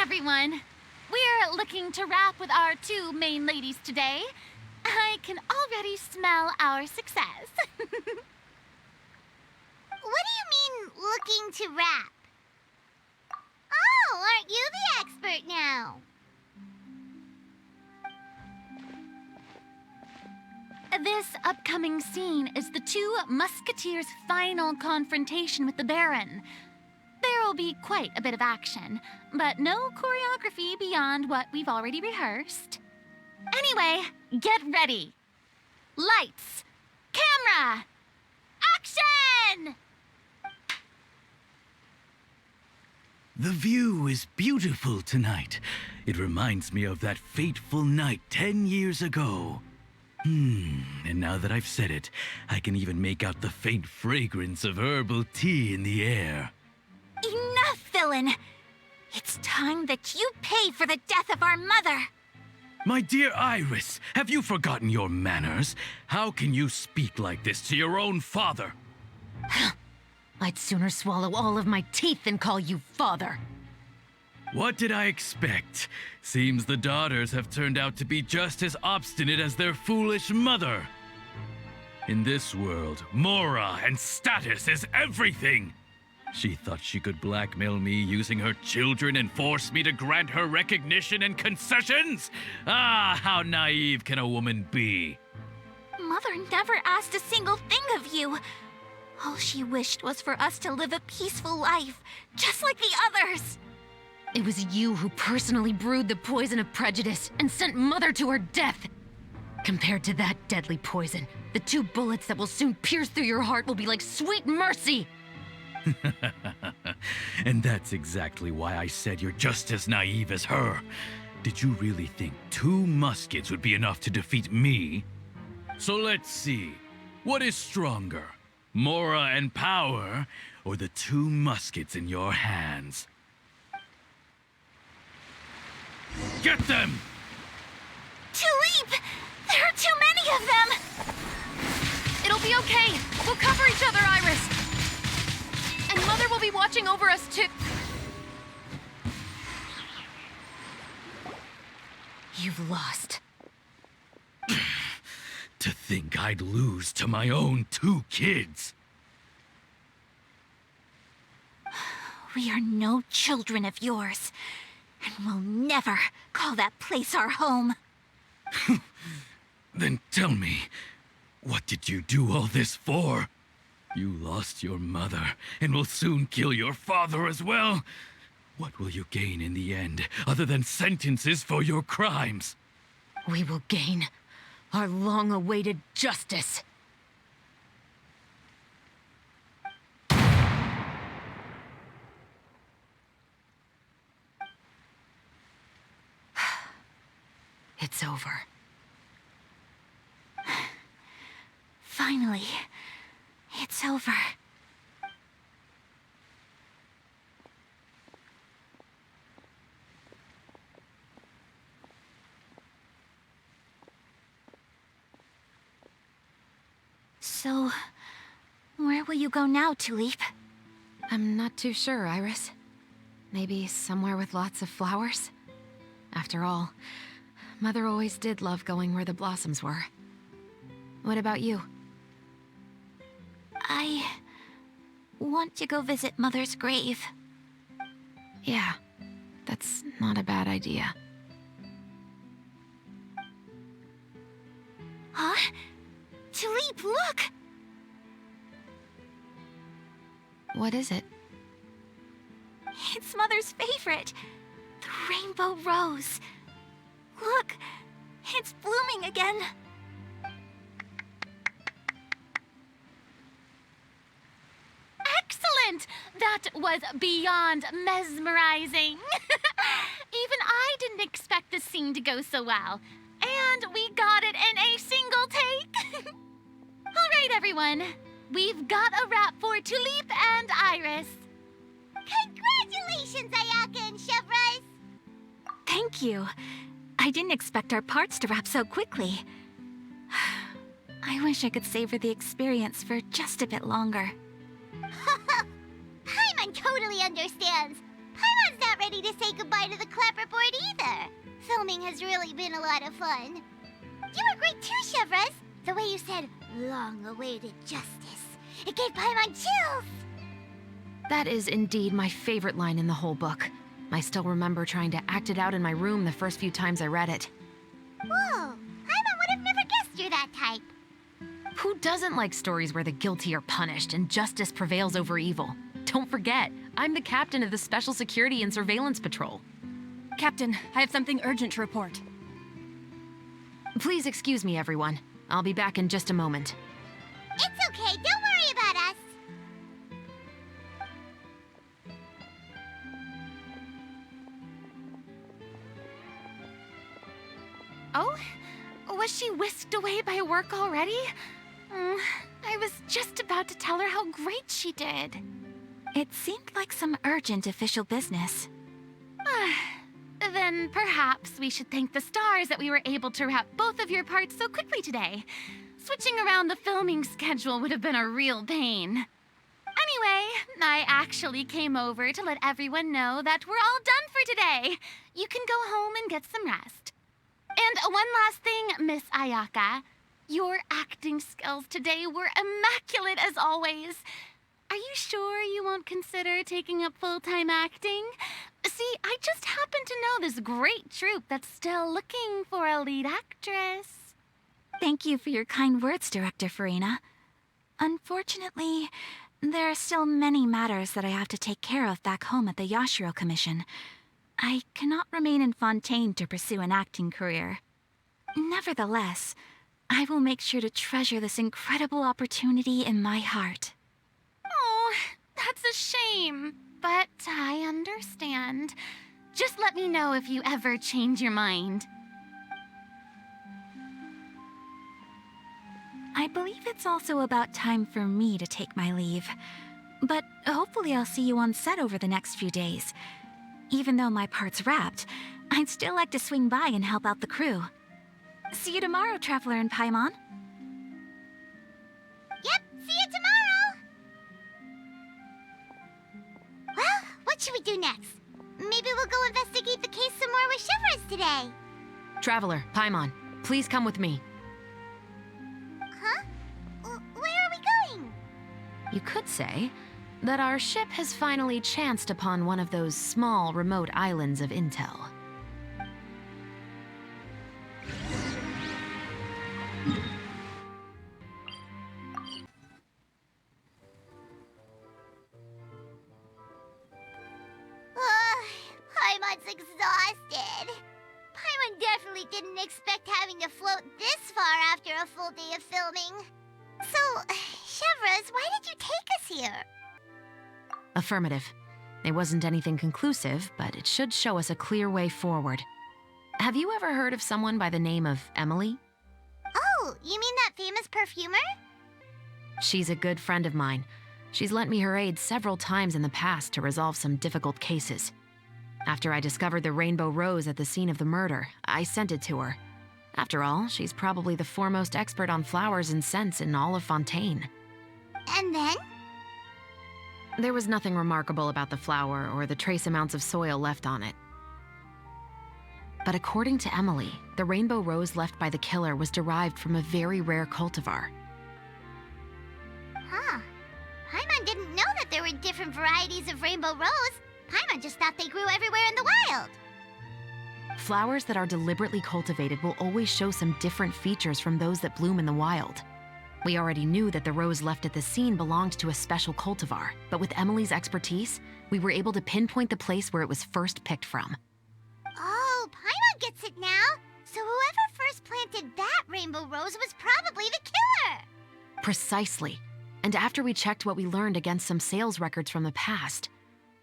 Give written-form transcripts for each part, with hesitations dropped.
everyone. We're looking to wrap with our two main ladies today. I can already smell our success. What do you mean, looking to wrap? Oh, aren't you the expert now? This upcoming scene is the two Musketeers' final confrontation with the Baron. There will be quite a bit of action, but no choreography beyond what we've already rehearsed. Anyway, get ready. Lights, camera, action! The view is beautiful tonight. It reminds me of that fateful night 10 years ago. And now that I've said it, I can even make out the faint fragrance of herbal tea in the air. Enough, villain! It's time that you pay for the death of our mother! My dear Iris, have you forgotten your manners? How can you speak like this to your own father? I'd sooner swallow all of my teeth than call you father. What did I expect? Seems the daughters have turned out to be just as obstinate as their foolish mother. In this world, Mora and status is everything. She thought she could blackmail me using her children and force me to grant her recognition and concessions? Ah, how naive can a woman be? Mother never asked a single thing of you. All she wished was for us to live a peaceful life, just like the others. It was you who personally brewed the poison of prejudice and sent Mother to her death. Compared to that deadly poison, the 2 bullets that will soon pierce through your heart will be like sweet mercy. And that's exactly why I said you're just as naive as her. Did you really think 2 muskets would be enough to defeat me? So let's see. What is stronger? Mora and power, or the 2 muskets in your hands? Get them! Tulip! There are too many of them! It'll be okay. We'll cover each other, Iris. And Mother will be watching over us too. You've lost. To think I'd lose to my own 2 kids. We are no children of yours, and we'll never call that place our home. Then tell me, what did you do all this for? You lost your mother, and will soon kill your father as well. What will you gain in the end, other than sentences for your crimes? We will gain our long-awaited justice. It's over. Finally, it's over. So, where will you go now, Tulip? I'm not too sure, Iris. Maybe somewhere with lots of flowers? After all, Mother always did love going where the blossoms were. What about you? I want to go visit Mother's grave. Yeah, that's not a bad idea. Huh? Tulip, look! What is it? It's Mother's favorite. The rainbow rose. Look, it's blooming again. Excellent! That was beyond mesmerizing. Even I didn't expect the scene to go so well. And we got it in a single take. All right, everyone. We've got a wrap for Tulip and Iris. Congratulations, Ayaka and Chevres! Thank you. I didn't expect our parts to wrap so quickly. I wish I could savor the experience for just a bit longer. Paimon totally understands. Paimon's not not ready to say goodbye to the clapperboard either. Filming has really been a lot of fun. You were great too, Chevres. The way you said, long-awaited justice. It gave Paimon chills. That is indeed my favorite line in the whole book. I still remember trying to act it out in my room the first few times I read it. Whoa, Paimon would have never guessed you're that type. Who doesn't like stories where the guilty are punished and justice prevails over evil? Don't forget, I'm the captain of the Special Security and Surveillance Patrol. Captain, I have something urgent to report. Please excuse me, everyone. I'll be back in just a moment. It's okay, don't worry about us. Oh? Was she whisked away by work already? I was just about to tell her how great she did. It seemed like some urgent official business. Then perhaps we should thank the stars that we were able to wrap both of your parts so quickly today. Switching around the filming schedule would have been a real pain. Anyway, I actually came over to let everyone know that we're all done for today. You can go home and get some rest. And one last thing, Miss Ayaka. Your acting skills today were immaculate as always. Are you sure you won't consider taking up full-time acting? See, I just happen to know this great troupe that's still looking for a lead actress. Thank you for your kind words, Director Farina. Unfortunately, there are still many matters that I have to take care of back home at the Yashiro Commission. I cannot remain in Fontaine to pursue an acting career. Nevertheless, I will make sure to treasure this incredible opportunity in my heart. Oh, that's a shame. But I understand. Just let me know if you ever change your mind. I believe it's also about time for me to take my leave. But hopefully I'll see you on set over the next few days. Even though my part's wrapped, I'd still like to swing by and help out the crew. See you tomorrow, Traveler and Paimon. Yep, see you tomorrow. Well, what should we do next? Maybe we'll go investigate the case some more with Chevres today. Traveler, Paimon, please come with me. Huh? Where are we going? You could say that our ship has finally chanced upon one of those small, remote islands of intel. Paimon's exhausted. Paimon definitely didn't expect having to float this far after a full day of filming. So, Chevres, why did you take us here? Affirmative. It wasn't anything conclusive, but it should show us a clear way forward. Have you ever heard of someone by the name of Emily? Oh, you mean that famous perfumer? She's a good friend of mine. She's lent me her aid several times in the past to resolve some difficult cases. After I discovered the rainbow rose at the scene of the murder, I sent it to her. After all, she's probably the foremost expert on flowers and scents in all of Fontaine. And then? There was nothing remarkable about the flower or the trace amounts of soil left on it. But according to Emily, the rainbow rose left by the killer was derived from a very rare cultivar. Huh. Paimon didn't know that there were different varieties of rainbow rose. Paimon just thought they grew everywhere in the wild. Flowers that are deliberately cultivated will always show some different features from those that bloom in the wild. We already knew that the rose left at the scene belonged to a special cultivar, but with Emily's expertise, we were able to pinpoint the place where it was first picked from. Oh, Paimon gets it now. So whoever first planted that rainbow rose was probably the killer. Precisely. And after we checked what we learned against some sales records from the past,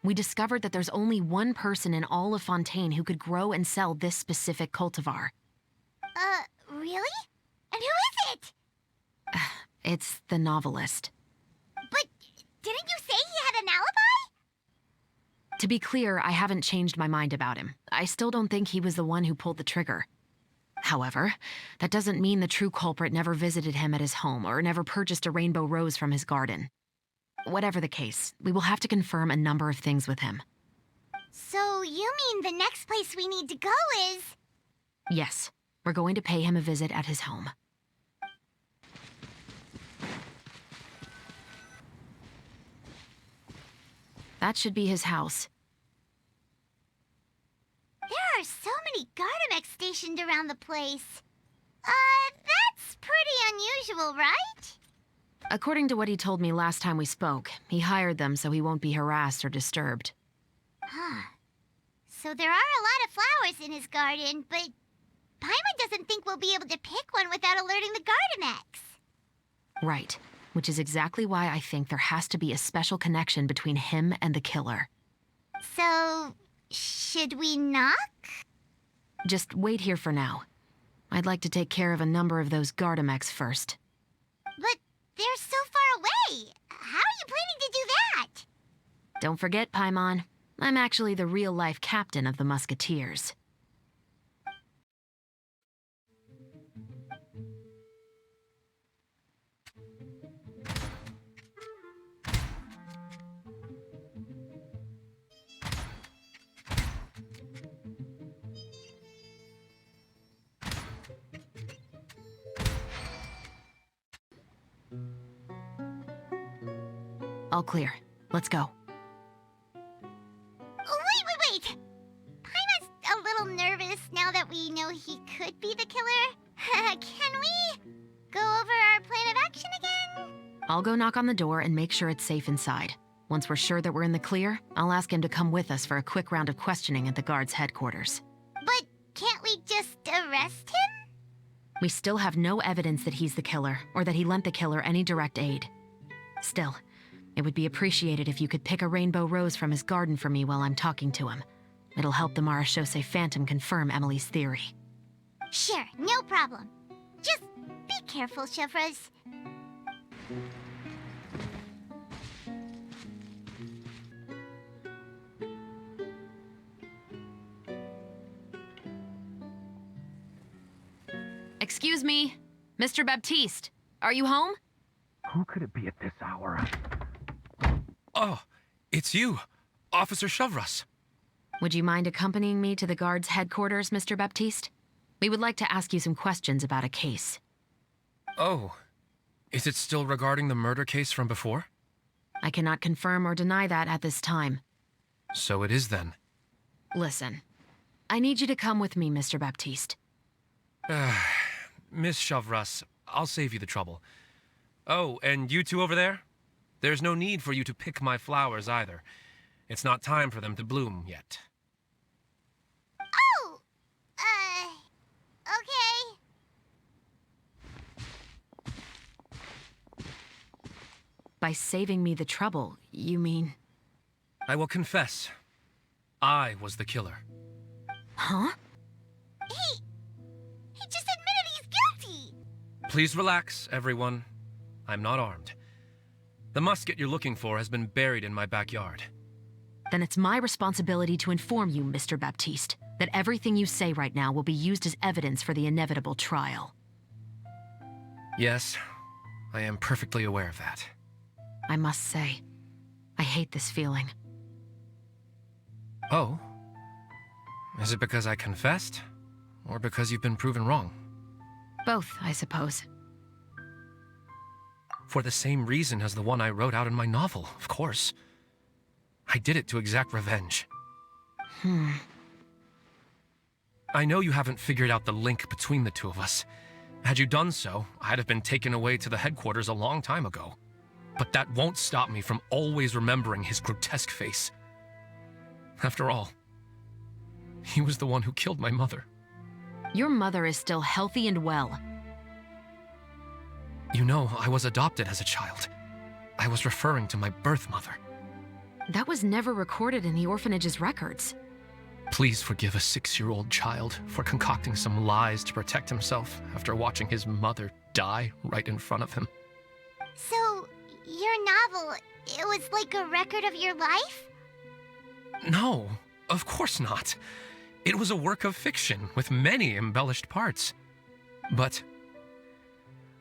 we discovered that there's only one person in all of Fontaine who could grow and sell this specific cultivar. Really? And who is it? It's the novelist. But didn't you say he had an alibi? To be clear, I haven't changed my mind about him. I still don't think he was the one who pulled the trigger. However, that doesn't mean the true culprit never visited him at his home or never purchased a rainbow rose from his garden. Whatever the case, we will have to confirm a number of things with him. So you mean the next place we need to go is... Yes, we're going to pay him a visit at his home. That should be his house. There are so many Gardamex stationed around the place. That's pretty unusual, right? According to what he told me last time we spoke, he hired them so he won't be harassed or disturbed. Huh. So there are a lot of flowers in his garden, but Paimon doesn't think we'll be able to pick one without alerting the Gardamex. Right, which is exactly why I think there has to be a special connection between him and the killer. So, should we knock? Just wait here for now. I'd like to take care of a number of those Gardamex first. But they're so far away. How are you planning to do that? Don't forget, Paimon, I'm actually the real-life captain of the Musketeers. All clear. Let's go. Wait! Paimon's a little nervous now that we know he could be the killer. Can we go over our plan of action again? I'll go knock on the door and make sure it's safe inside. Once we're sure that we're in the clear, I'll ask him to come with us for a quick round of questioning at the guard's headquarters. But can't we just arrest him? We still have no evidence that he's the killer, or that he lent the killer any direct aid. Still, it would be appreciated if you could pick a rainbow rose from his garden for me while I'm talking to him. It'll help the Marachose Phantom confirm Emily's theory. Sure, no problem. Just be careful, Chevres. Excuse me, Mr. Baptiste, are you home? Who could it be at this hour? Oh, it's you, Officer Chevres. Would you mind accompanying me to the guard's headquarters, Mr. Baptiste? We would like to ask you some questions about a case. Oh, is it still regarding the murder case from before? I cannot confirm or deny that at this time. So it is then. Listen, I need you to come with me, Mr. Baptiste. Miss Chevres, I'll save you the trouble. Oh, and you two over there? There's no need for you to pick my flowers either. It's not time for them to bloom yet. Oh! Okay. By saving me the trouble, you mean... I will confess, I was the killer. Huh? He just admitted he's guilty! Please relax, everyone. I'm not armed. The musket you're looking for has been buried in my backyard. Then it's my responsibility to inform you, Mr. Baptiste, that everything you say right now will be used as evidence for the inevitable trial. Yes, I am perfectly aware of that. I must say, I hate this feeling. Oh? Is it because I confessed? Or because you've been proven wrong? Both, I suppose. For the same reason as the one I wrote out in my novel, of course. I did it to exact revenge. I know you haven't figured out the link between the two of us. Had you done so, I'd have been taken away to the headquarters a long time ago. But that won't stop me from always remembering his grotesque face. After all, he was the one who killed my mother. Your mother is still healthy and well. You know, I was adopted as a child. I was referring to my birth mother. That was never recorded in the orphanage's records. Please forgive a 6-year-old child for concocting some lies to protect himself after watching his mother die right in front of him. So, your novel, it was like a record of your life? No, of course not. It was a work of fiction with many embellished parts. But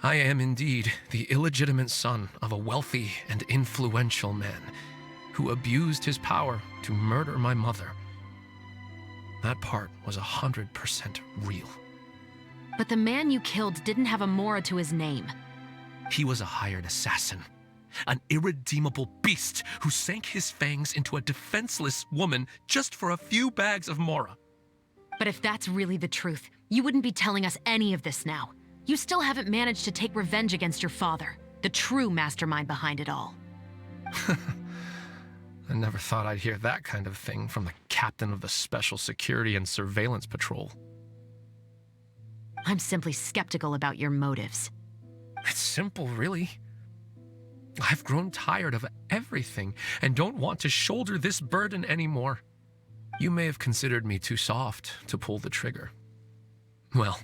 I am indeed the illegitimate son of a wealthy and influential man who abused his power to murder my mother. That part was 100% real. But the man you killed didn't have a Mora to his name. He was a hired assassin, an irredeemable beast who sank his fangs into a defenseless woman just for a few bags of Mora. But if that's really the truth, you wouldn't be telling us any of this now. You still haven't managed to take revenge against your father, the true mastermind behind it all. I never thought I'd hear that kind of thing from the captain of the Special Security and Surveillance Patrol. I'm simply skeptical about your motives. It's simple, really. I've grown tired of everything and don't want to shoulder this burden anymore. You may have considered me too soft to pull the trigger. Well,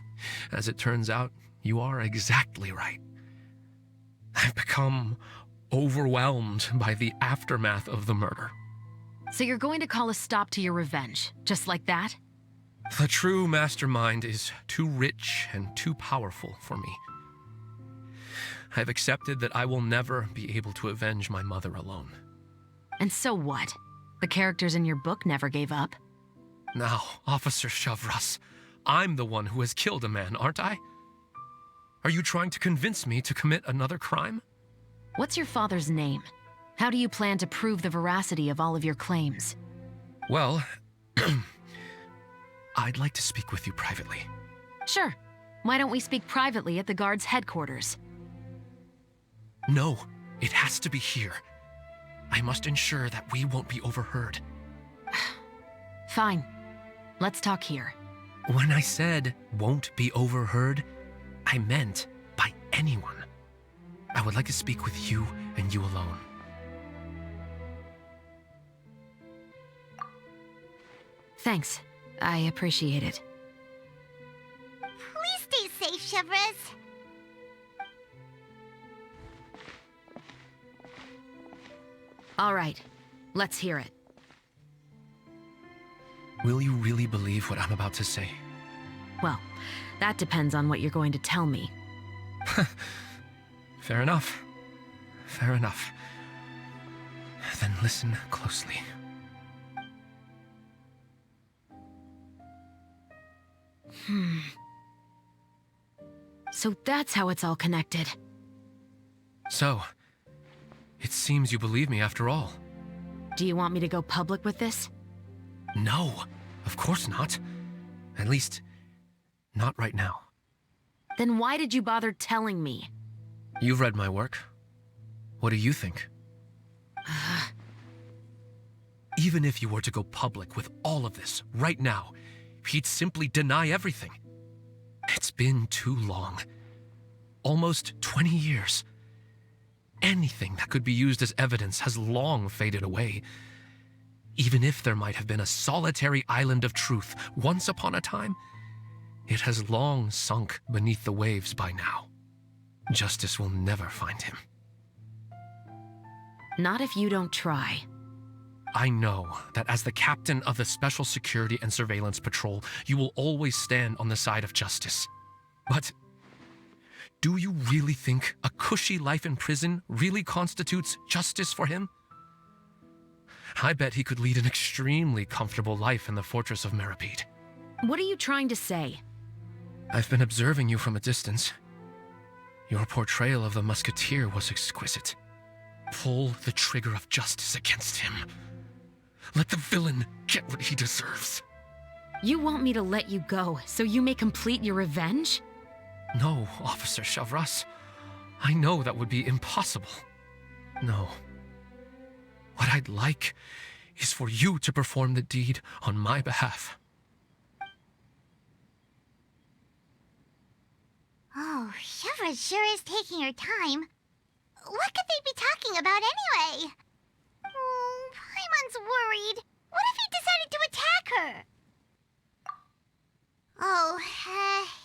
as it turns out, you are exactly right. I've become overwhelmed by the aftermath of the murder. So you're going to call a stop to your revenge, just like that? The true mastermind is too rich and too powerful for me. I've accepted that I will never be able to avenge my mother alone. And so what? The characters in your book never gave up. Now, Officer Shavras, I'm the one who has killed a man, aren't I? Are you trying to convince me to commit another crime? What's your father's name? How do you plan to prove the veracity of all of your claims? Well, I'd like to speak with you privately. Sure. Why don't we speak privately at the guard's headquarters? No, it has to be here. I must ensure that we won't be overheard. Fine. Let's talk here. When I said won't be overheard, I meant by anyone. I would like to speak with you and you alone. Thanks. I appreciate it. Please stay safe, Chevres. All right. Let's hear it. Will you really believe what I'm about to say? Well, that depends on what you're going to tell me. Fair enough. Fair enough. Then listen closely. So that's how it's all connected. So, it seems you believe me after all. Do you want me to go public with this? No, of course not. At least, not right now. Then why did you bother telling me? You've read my work. What do you think? Even if you were to go public with all of this right now, he'd simply deny everything. It's been too long. Almost 20 years. Anything that could be used as evidence has long faded away. Even if there might have been a solitary island of truth once upon a time, it has long sunk beneath the waves by now. Justice will never find him. Not if you don't try. I know that as the captain of the Special Security and Surveillance Patrol, you will always stand on the side of justice. But do you really think a cushy life in prison really constitutes justice for him? I bet he could lead an extremely comfortable life in the fortress of Meripede. What are you trying to say? I've been observing you from a distance. Your portrayal of the musketeer was exquisite. Pull the trigger of justice against him. Let the villain get what he deserves. You want me to let you go so you may complete your revenge? No, Officer Shavras. I know that would be impossible. No. What I'd like is for you to perform the deed on my behalf. Oh, Chevres sure is taking her time. What could they be talking about anyway? Oh, Paimon's worried. What if he decided to attack her? Oh,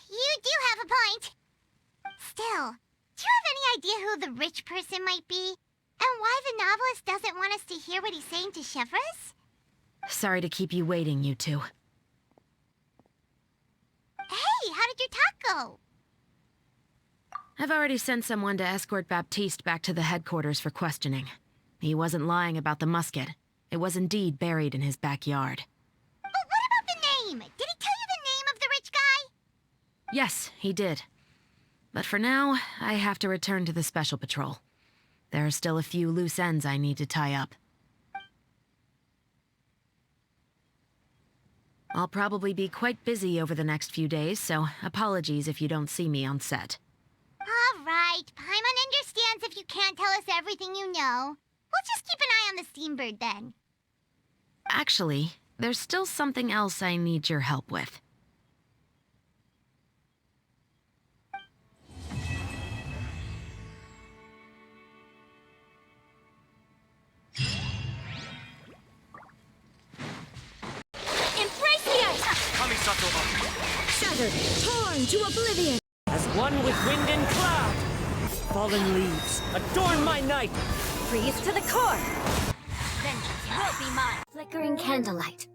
you do have a point. Still, do you have any idea who the rich person might be? And why the novelist doesn't want us to hear what he's saying to Chevres? Sorry to keep you waiting, you two. Hey, how did your talk go? I've already sent someone to escort Baptiste back to the headquarters for questioning. He wasn't lying about the musket. It was indeed buried in his backyard. But what about the name? Did he tell you the name of the rich guy? Yes, he did. But for now, I have to return to the Special Patrol. There are still a few loose ends I need to tie up. I'll probably be quite busy over the next few days, so apologies if you don't see me on set. All right. Paimon understands if you can't tell us everything you know. We'll just keep an eye on the Steambird then. Actually, there's still something else I need your help with. Embrace the ice! Shattered, torn to oblivion! As one with wind and cloud, fallen leaves adorn my night. Freeze to the core! Vengeance will be mine! Flickering candlelight.